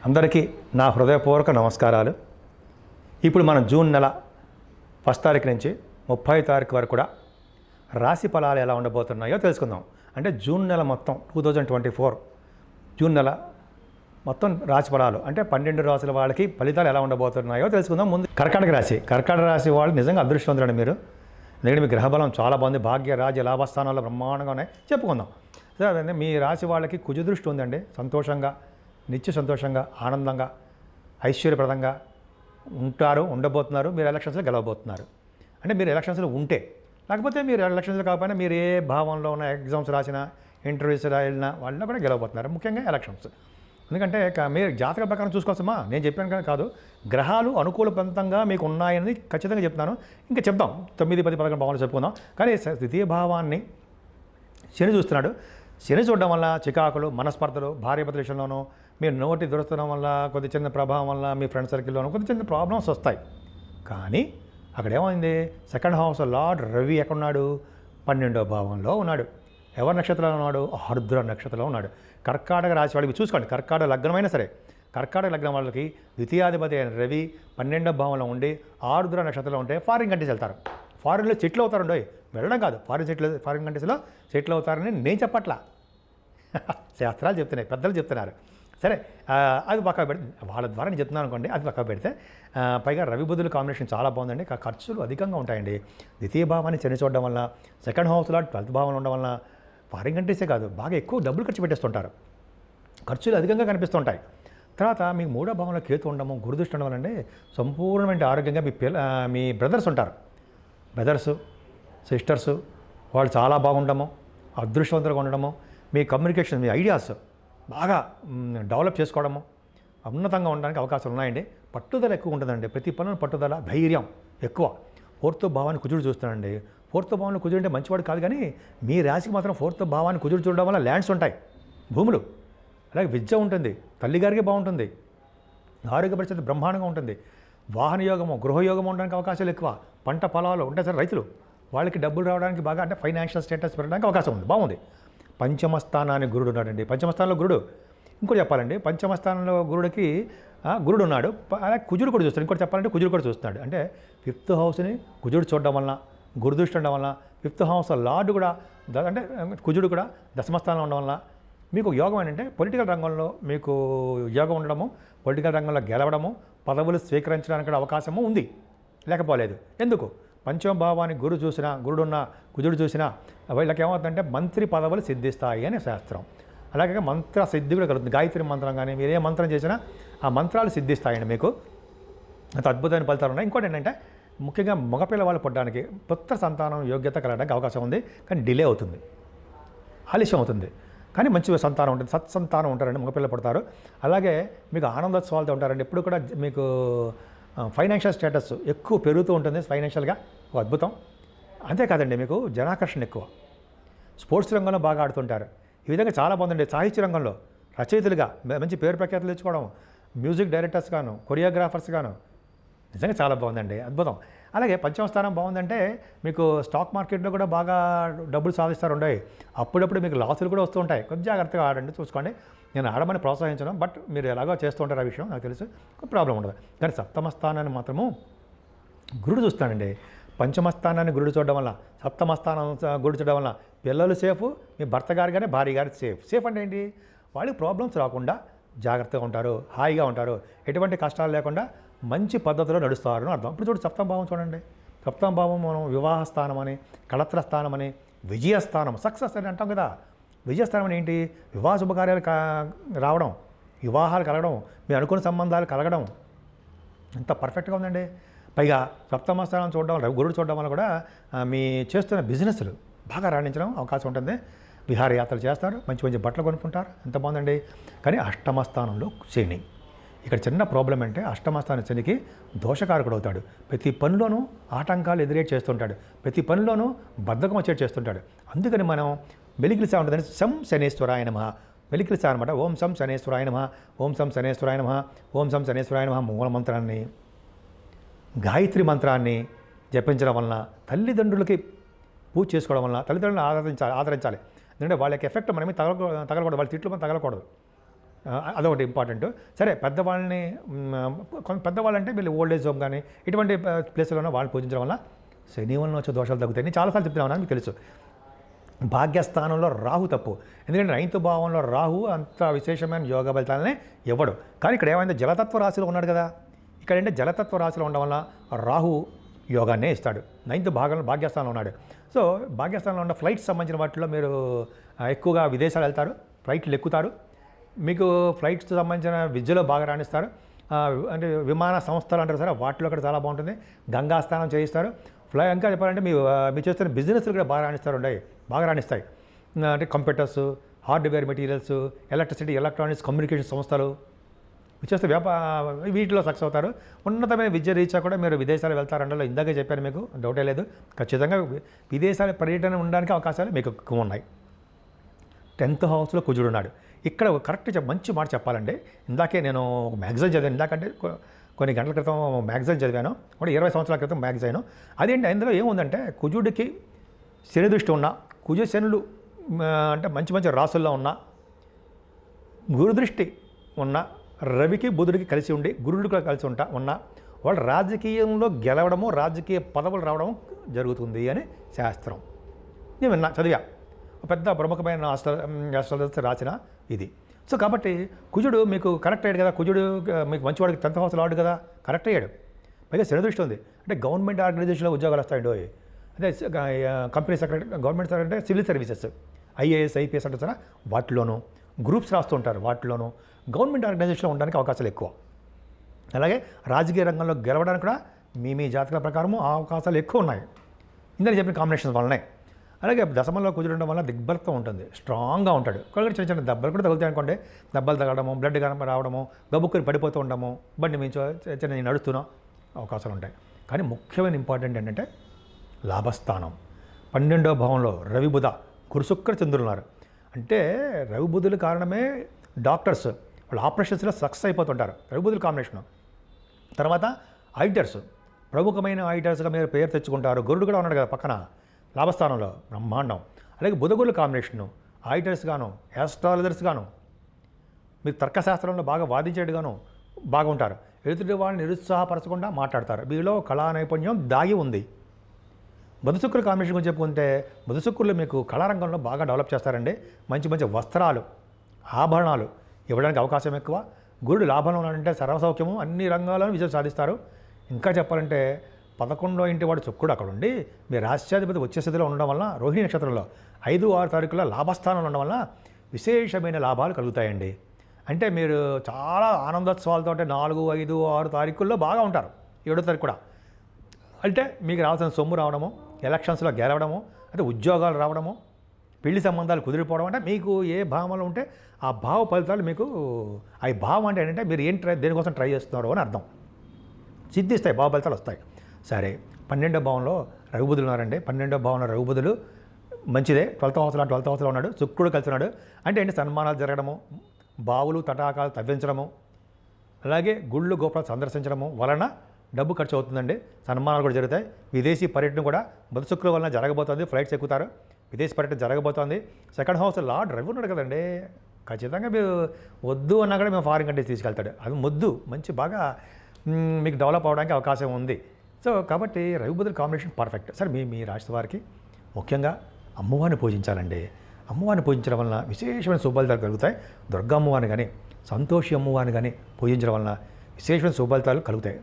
అందరికీ నా హృదయపూర్వక నమస్కారాలు. ఇప్పుడు మనం జూన్ నెల 1 తారీఖు నుంచి 30 తారీఖు వరకు కూడా రాశి ఫలాలు ఎలా ఉండబోతున్నాయో తెలుసుకుందాం. అంటే జూన్ నెల మొత్తం 2024 జూన్ నెల మొత్తం రాశి ఫలాలు అంటే 12 రాశుల వాళ్ళకి ఫలితాలు ఎలా ఉండబోతున్నాయో తెలుసుకుందాం. ముందు కర్కాటక రాశి వాళ్ళు నిజంగా అదృష్టవంతులండి మీరు. ఎందుకంటే మీ గ్రహబలం చాలా బాగుంది. భాగ్య రాజ్య లాభస్థానాల్లో బ్రహ్మాండంగా ఉన్నాయి. చెప్పుకుందాం. సరే, అదే మీ రాశి వాళ్ళకి కుజ దృష్టి ఉందండి. సంతోషంగా, నిత్య సంతోషంగా, ఆనందంగా, ఐశ్వర్యప్రదంగా ఉండబోతున్నారు. మీరు ఎలక్షన్స్లో గెలవబోతున్నారు. అంటే మీరు ఎలక్షన్స్లో ఉంటే, లేకపోతే మీరు ఎలక్షన్స్లో కాకపోయినా మీరు ఏ భావంలో ఉన్న ఎగ్జామ్స్ రాసినా, ఇంటర్వ్యూస్ వెళ్ళినా వాళ్ళని కూడా గెలవబోతున్నారు. ముఖ్యంగా ఎలక్షన్స్. ఎందుకంటే మీరు జాతక ప్రకారం చూసుకోవచ్చమ్మా. నేను చెప్పాను కానీ కాదు, గ్రహాలు అనుకూలవంతంగా మీకు ఉన్నాయని ఖచ్చితంగా చెప్తున్నాను. ఇంకా చెప్దాం, 9, 10, 11 భావాలు చెప్పుకుందాం. కానీ ద్వితీయ భావాన్ని శని చూస్తున్నాడు. శని చూడడం వల్ల చికాకులు, మనస్పర్ధలు, భార్యాభర్తల విషయంలోనూ, మీరు నోటి దురస్తడం వల్ల, కొద్ది చిన్న ప్రభావం వల్ల మీ ఫ్రెండ్ సర్కిల్లోనూ కొద్ది చిన్న ప్రాబ్లమ్స్ వస్తాయి. కానీ అక్కడ ఏమైంది, సెకండ్ హౌస్ లార్డ్ రవి ఎక్కడున్నాడు? 12వ భావంలో ఉన్నాడు. ఎవరి నక్షత్రంలో ఉన్నాడు? ఆరుద్ర నక్షత్రంలో ఉన్నాడు. కర్కాటక రాశి వాళ్ళకి చూసుకోండి, కర్కాటక లగ్నమైనా సరే, కర్కాటక లగ్నం వాళ్ళకి ద్వితీయాధిపతి అయిన రవి 12వ భావంలో ఉండి ఆరుద్ర నక్షత్రంలో ఉంటే ఫారిన్ కంట్రీస్ వెళ్తారు. ఫారిన్లో సెటిల్ అవుతారండి. వెళ్ళడం కాదు, ఫారిన్ కంట్రీస్లో సెటిల్ అవుతారని నేను చెప్పట్లా, శాస్త్రాలు చెప్తున్నాయి, పెద్దలు చెప్తున్నారు. సరే, అది పక్క పెడితే వాళ్ళ ద్వారా నేను చెప్తున్నాను అనుకోండి. అది పక్క పెడితే పైగా రవి బుధుల కాంబినేషన్ చాలా బాగుందండి. ఖర్చులు అధికంగా ఉంటాయండి. ద్వితీయ భావాన్ని శని చూడడం వల్ల, సెకండ్ హౌస్లో 12th భావంలో ఉండడం వల్ల ఫారిన్ కంట్రీసే కాదు, బాగా ఎక్కువ డబ్బులు ఖర్చు పెట్టేస్తుంటారు. ఖర్చులు అధికంగా కనిపిస్తుంటాయి. తర్వాత మీకు 3వ భావంలో కేతు ఉండడము, గురుదృష్టి ఉండడం వల్ల సంపూర్ణమైన ఆరోగ్యంగా మీ బ్రదర్స్ ఉంటారు. బ్రదర్సు, సిస్టర్సు వాళ్ళు చాలా బాగుండము, అదృష్టవంతులుగా ఉండడము, మీ కమ్యూనికేషన్, మీ ఐడియాస్ బాగా డెవలప్ చేసుకోవడము, ఉన్నతంగా ఉండడానికి అవకాశాలు ఉన్నాయండి. పట్టుదల ఎక్కువ ఉంటుందండి. ప్రతి పనులు పట్టుదల, ధైర్యం ఎక్కువ. 4th భావాన్ని కుజుడు చూస్తానండి. 4th భావాన్ని కుజుడు అంటే మంచివాడు కాదు, కానీ మీ రాశికి మాత్రం 4th భావాన్ని కుజుడు చూడడం వల్ల ల్యాండ్స్ ఉంటాయి, భూములు, అలాగే విద్య ఉంటుంది, తల్లిగారికి బాగుంటుంది, ఆరోగ్య పరిస్థితి బ్రహ్మాండంగా ఉంటుంది, వాహన యోగము, గృహయోగము ఉండడానికి అవకాశాలు ఎక్కువ, పంట పొలాలు ఉంటాయి సార్, రైతులు వాళ్ళకి డబ్బులు రావడానికి బాగా, అంటే ఫైనాన్షియల్ స్టేటస్ పెరగడానికి అవకాశం ఉంది, బాగుంది. పంచమ స్థానాన్ని గురుడు ఉన్నాడండి. పంచమ స్థానంలో గురుడు, ఇంకోటి చెప్పాలండి, పంచమ స్థానంలో గురుడు ఉన్నాడు. అలాగే కుజుడు కూడా చూస్తాడు. ఇంకోటి చెప్పాలంటే కుజుడు కూడా చూస్తున్నాడు. అంటే 5th హౌస్ని కుజుడు చూడడం వలన, గురుదృష్టి ఉండడం వలన, 5th హౌస్ లార్డ్ కూడా అంటే కుజుడు కూడా దశమస్థానంలో ఉండడం వలన మీకు యోగం ఏంటంటే పొలిటికల్ రంగంలో మీకు యోగం ఉండడము, పొలిటికల్ రంగంలో గెలవడము, పదవులు స్వీకరించడానికి అవకాశము ఉంది, లేకపోలేదు. ఎందుకు? పంచమ భావాన్ని గురుడున్న కుజుడు చూసినా వీళ్ళకి ఏమవుతుందంటే మంత్రి పదవులు సిద్ధిస్తాయి అని శాస్త్రం. అలాగే మంత్ర సిద్ధి కూడా కలుగుతుంది. గాయత్రి మంత్రం కానీ మీరు ఏ మంత్రం చేసినా ఆ మంత్రాలు సిద్ధిస్తాయండి. మీకు అంత అద్భుతమైన ఫలితాలు ఉన్నాయి. ఇంకోటి ఏంటంటే ముఖ్యంగా మగపిల్లవాళ్ళు పుట్టడానికి, పుత్ర సంతానం యోగ్యత కలగడానికి అవకాశం ఉంది, కానీ డిలే అవుతుంది, ఆలస్యం అవుతుంది. కానీ మంచి సంతానం ఉంటుంది, సత్సంతానం ఉంటారండి, మగపిల్లలు పుడతారు. అలాగే మీకు ఆనందోత్సవాలతో ఉంటారండి. ఎప్పుడు కూడా మీకు ఫైనాన్షియల్ స్టేటస్ ఎక్కువ పెరుగుతూ ఉంటుంది, ఫైనాన్షియల్గా ఒక అద్భుతం. అంతేకాదండి, మీకు జనాకర్షణ ఎక్కువ, స్పోర్ట్స్ రంగంలో బాగా ఆడుతుంటారు. ఈ విధంగా చాలా బాగుందండి. సాహిత్య రంగంలో రచయితలుగా మంచి పేరు ప్రఖ్యాతులు తెచ్చుకోవడం, మ్యూజిక్ డైరెక్టర్స్ గాను, కొరియోగ్రాఫర్స్ గాను నిజంగా చాలా బాగుందండి, అద్భుతం. అలాగే పంచమ స్థానం బాగుందంటే మీకు స్టాక్ మార్కెట్లో కూడా బాగా డబ్బులు సాధిస్తారు ఉండవు. అప్పుడప్పుడు మీకు లాసులు కూడా వస్తూ ఉంటాయి. కొంచెం జాగ్రత్తగా ఆడండి, చూసుకోండి. నేను ఆడమని ప్రోత్సహించను, బట్ మీరు ఎలాగో చేస్తూ ఉంటారు, ఆ విషయం నాకు తెలుసు, ప్రాబ్లం ఉండదు. కానీ 7వ స్థానాన్ని మాత్రము గురుడు చూస్తానండి. పంచమ స్థానాన్ని గురుడు చూడడం వల్ల, 7వ స్థానం గురుడు చూడడం వల్ల పిల్లలు సేఫ్, మీ భర్త గారు కానీ భార్య గారు సేఫ్ అంటే ఏంటి, వాళ్ళకి ప్రాబ్లమ్స్ రాకుండా జాగ్రత్తగా ఉంటారు, హాయిగా ఉంటారు, ఎటువంటి కష్టాలు లేకుండా మంచి పద్ధతిలో నడుస్తారు అని అర్థం. ఇప్పుడు చూడండి, 7వ భావం చూడండి. 7వ భావం మనం వివాహ స్థానం అని, కళత్ర స్థానం అని, విజయస్థానం, సక్సెస్ అని అంటాం కదా. విజయస్థానం అని ఏంటి? వివాహ శుభకార్యాలు రావడం, వివాహాలు కలగడం, మీరు అనుకున్న సంబంధాలు కలగడం, ఎంత పర్ఫెక్ట్గా ఉందండి. పైగా 7వ స్థానం చూడడం వల్ల, గురుడు చూడడం వల్ల కూడా మీ చేస్తున్న బిజినెస్లు బాగా రాణించడం అవకాశం ఉంటుంది. విహారయాత్రలు చేస్తారు, మంచి మంచి బట్టలు కొనుక్కుంటారు, ఎంత బాగుందండి. కానీ 8వ స్థానంలో శని. ఇక్కడ చిన్న ప్రాబ్లం అంటే 8వ స్థానం శనికి దోషకారకుడు అవుతాడు. ప్రతి పనిలోనూ ఆటంకాలు ఎదురేట్ చేస్తుంటాడు, ప్రతి పనిలోనూ బద్ధకం వచ్చేట్ చేస్తుంటాడు. అందుకని మనం మెలికిలిసా ఉంటుందని శం శనేశ్వరాయ నమః, మెలికిలిసా అనమాట. ఓం శం శనేశ్వరాయ నమః, ఓం శం శనేశ్వరాయ నమః, ఓం శం శనేశ్వరాయ నమః మూల మంత్రాన్ని, గాయత్రి మంత్రాన్ని జపించడం వలన, తల్లిదండ్రులకి పూజ చేసుకోవడం వలన, తల్లిదండ్రులను ఆదరించాలి. ఎందుకంటే వాళ్ళకి ఎఫెక్ట్ మనమే తగలకూడదు, వాళ్ళ తిట్లు మనం తగలకూడదు. అదొకటి ఇంపార్టెంట్. సరే పెద్దవాళ్ళని కొంత పెద్దవాళ్ళంటే వీళ్ళు ఓల్డ్ ఏజ్ హోమ్ కానీ ఇటువంటి ప్లేస్లోనే వాళ్ళు పూజించడం వల్ల శని వలన వచ్చే దోషాలు తగ్గుతాయి. నేను చాలాసార్లు చెప్తున్నాను, మీకు తెలుసు. భాగ్యస్థానంలో రాహు తప్పు, ఎందుకంటే 9వ భావంలో రాహు అంత విశేషమైన యోగ ఫలితాలనే ఇవ్వడు. కానీ ఇక్కడ ఏమైంది, జలతత్వ రాశిలో ఉన్నాడు కదా. ఇక్కడ ఏంటంటే జలతత్వ రాశిలో ఉండడం వల్ల రాహు యోగాన్నే ఇస్తాడు. 9వ భాగ్యస్థానంలో ఉన్నాడు. సో భాగ్యస్థానంలో ఉన్న ఫ్లైట్స్ సంబంధించిన వాటిలో మీరు ఎక్కువగా విదేశాలు వెళ్తారు, ఫ్లైట్లు ఎక్కుతారు, మీకు ఫ్లైట్స్ సంబంధించిన విద్యలో బాగా రాణిస్తారు. అంటే విమాన సంస్థలు అంటారు సరే, వాటిలో కూడా చాలా బాగుంటుంది. గంగా స్నానం చేయిస్తారు. ఇంకా చెప్పాలంటే మీరు చేస్తున్న బిజినెస్లు కూడా బాగా రాణిస్తాయి. అంటే computers, hardware materials, electricity, electronics, communication సంస్థలు చేస్తే వీటిలో సక్సెస్ అవుతారు. ఉన్నతమైన విద్య రీత్యా కూడా మీరు విదేశాలు వెళ్తారంటే ఇందాకే చెప్పాను, మీకు డౌటే లేదు. ఖచ్చితంగా విదేశాల పర్యటన ఉండడానికి అవకాశాలు మీకు ఎక్కువ ఉన్నాయి. 10th హౌస్లో కుజుడు ఉన్నాడు. ఇక్కడ కరెక్ట్ మంచి మాట చెప్పాలండి. ఇందాకే నేను ఒక మ్యాగజైన్ చదివాను, ఇందాకంటే కొన్ని గంటల క్రితం మ్యాగజైన్ చదివాను, కూడా 20 సంవత్సరాల క్రితం మ్యాగజైన్. అదేంటి, అందులో ఏముందంటే కుజుడికి శని దృష్టి ఉన్న, కుజ శనులు అంటే మంచి మంచి రాసుల్లో ఉన్న, గురుదృష్టి ఉన్న, రవికి బుధుడికి కలిసి ఉండి గురుడు కూడా కలిసి ఉన్న వాళ్ళు రాజకీయంలో గెలవడము, రాజకీయ పదవులు రావడం జరుగుతుంది అని శాస్త్రం. నేను విన్నా, చదివా. పెద్ద ప్రముఖమైన ఆస్ట్రాలజర్స్ రాసిన ఇది. సో కాబట్టి కుజుడు మీకు కరెక్ట్ అయ్యాడు కదా. కుజుడు మీకు మంచివాడికి 10th హౌస్ లాడు కదా, కరెక్ట్ అయ్యాడు. పైగా శని దృష్టి ఉంది. అంటే గవర్నమెంట్ ఆర్గనైజేషన్లో ఉద్యోగాలు వస్తాయండి. అదే కంపెనీ సెక్రటరీ, గవర్నమెంట్ సెక్రటరీ అంటే సివిల్ సర్వీసెస్, ఐఏఎస్, ఐపీఎస్ అంటే సరే వాటిలోనూ గ్రూప్స్ రాస్తూ ఉంటారు. వాటిలోనూ గవర్నమెంట్ ఆర్గనైజేషన్లో ఉండడానికి అవకాశాలు ఎక్కువ. అలాగే రాజకీయ రంగంలో గెలవడానికి కూడా మీ జాతకాల ప్రకారము అవకాశాలు ఎక్కువ ఉన్నాయి. ఇందులో చెప్పిన కాంబినేషన్స్ వల్లనే. అలాగే దశమంలో కుజుడడం వల్ల దిగ్బలత్వం ఉంటుంది, స్ట్రాంగ్గా ఉంటాడు. కొన్ని చిన్న చిన్న దెబ్బలు కూడా తగులుతాయి అనుకోండి. దెబ్బలు తగలడము, బ్లడ్ రావడము, గబుక్కుని పడిపోతూ ఉండము, బండి మించో చిన్న నడుస్తున్నా అవకాశాలు ఉంటాయి. కానీ ముఖ్యమైన ఇంపార్టెంట్ ఏంటంటే లాభస్థానం 12వ భావంలో రవి, బుధ, గురుశుక్ర చంద్రులు ఉన్నారు. అంటే రవి బుధుల కారణమే డాక్టర్స్ వాళ్ళు ఆపరేషన్స్లో సక్సెస్ అయిపోతుంటారు, రవి బుధుల కాంబినేషను. తర్వాత ఐటర్స్, ప్రముఖమైన ఐటర్స్గా మీరు పేరు తెచ్చుకుంటారు. గురుడు కూడా ఉన్నాడు కదా పక్కన లాభస్థానంలో, బ్రహ్మాండం. అలాగే బుధగురుల కాంబినేషను, ఆడిటర్స్ గాను, ఆస్ట్రాలజర్స్ గాను, మీరు తర్కశాస్త్రంలో బాగా వాదించేట్టుగాను బాగుంటారు. ఎదుటి వాళ్ళని నిరుత్సాహపరచకుండా మాట్లాడతారు. వీళ్ళలో కళా నైపుణ్యం దాగి ఉంది. బుధశుక్రుల కాంబినేషన్ గురించి చెప్పుకుంటే బుధశుక్రులు మీకు కళారంగంలో బాగా డెవలప్ చేస్తారండి. మంచి మంచి వస్త్రాలు, ఆభరణాలు ఇవ్వడానికి అవకాశం ఎక్కువ. గురుడు లాభంలో ఉన్నాడంటే సర్వసౌఖ్యము, అన్ని రంగాలను విజయం సాధిస్తారు. ఇంకా చెప్పాలంటే 11వ ఇంటి వాడు శుక్రుడు అక్కడ ఉండి మీ రాష్ట్రాధిపతి వచ్చే స్థితిలో ఉండడం వల్ల రోహిణి నక్షత్రంలో 5, 6 తారీఖుల లాభస్థానంలో ఉండడం వల్ల విశేషమైన లాభాలు కలుగుతాయండి. అంటే మీరు చాలా ఆనందోత్సవాలతో 4, 5, 6 తారీఖుల్లో బాగా ఉంటారు. 7వ తారీఖు కూడా. అంటే మీకు రావాల్సిన సొమ్ము రావడము, ఎలక్షన్స్లో గెలవడము, అంటే ఉద్యోగాలు రావడము, పెళ్లి సంబంధాలు కుదిరిపోవడం, అంటే మీకు ఏ భావంలో ఉంటే ఆ భావ ఫలితాలు మీకు, ఆ భావం అంటే ఏంటంటే మీరు దేనికోసం ట్రై చేస్తున్నారు అని అర్థం. సిద్ధిస్తాయి, భావ ఫలితాలు వస్తాయి. సరే 12వ భావంలో రఘుబుధులు ఉన్నారండి. 12వ భావంలో రఘుబుధులు మంచిదే. 12th హౌస్లో ఉన్నాడు, శుక్రుడు కలిసి ఉన్నాడు. అంటే ఏంటి, సన్మానాలు జరగడము, బావులు తటాకాలు తవ్వించడము, అలాగే గుళ్ళు గోపురాలు సందర్శించడము వలన డబ్బు ఖర్చు అవుతుందండి. సన్మానాలు కూడా జరుగుతాయి. విదేశీ పర్యటన కూడా బుధ శుక్రుల వలన జరగబోతుంది. ఫ్లైట్స్ ఎక్కుతారు, విదేశీ పర్యటన జరగబోతోంది. 2nd హౌస్ లార్డ్ రవి ఉన్నాడు కదండి, ఖచ్చితంగా మీరు వద్దు అన్నా కూడా మేము ఫారిన్ కంట్రీస్ తీసుకెళ్తాడు. అది ముద్దు మంచి బాగా మీకు డెవలప్ అవడానికి అవకాశం ఉంది. సో కాబట్టి రవి బుధుల కాంబినేషన్ పర్ఫెక్ట్. సరే మీ రాశి వారికి ముఖ్యంగా అమ్మవారిని పూజించాలండి. అమ్మవారిని పూజించడం వలన విశేషమైన శుభఫలితాలు కలుగుతాయి. దుర్గా అమ్మవారిని కానీ, సంతోషి అమ్మవారిని కానీ పూజించడం వలన విశేషమైన శుభఫలితాలు కలుగుతాయి.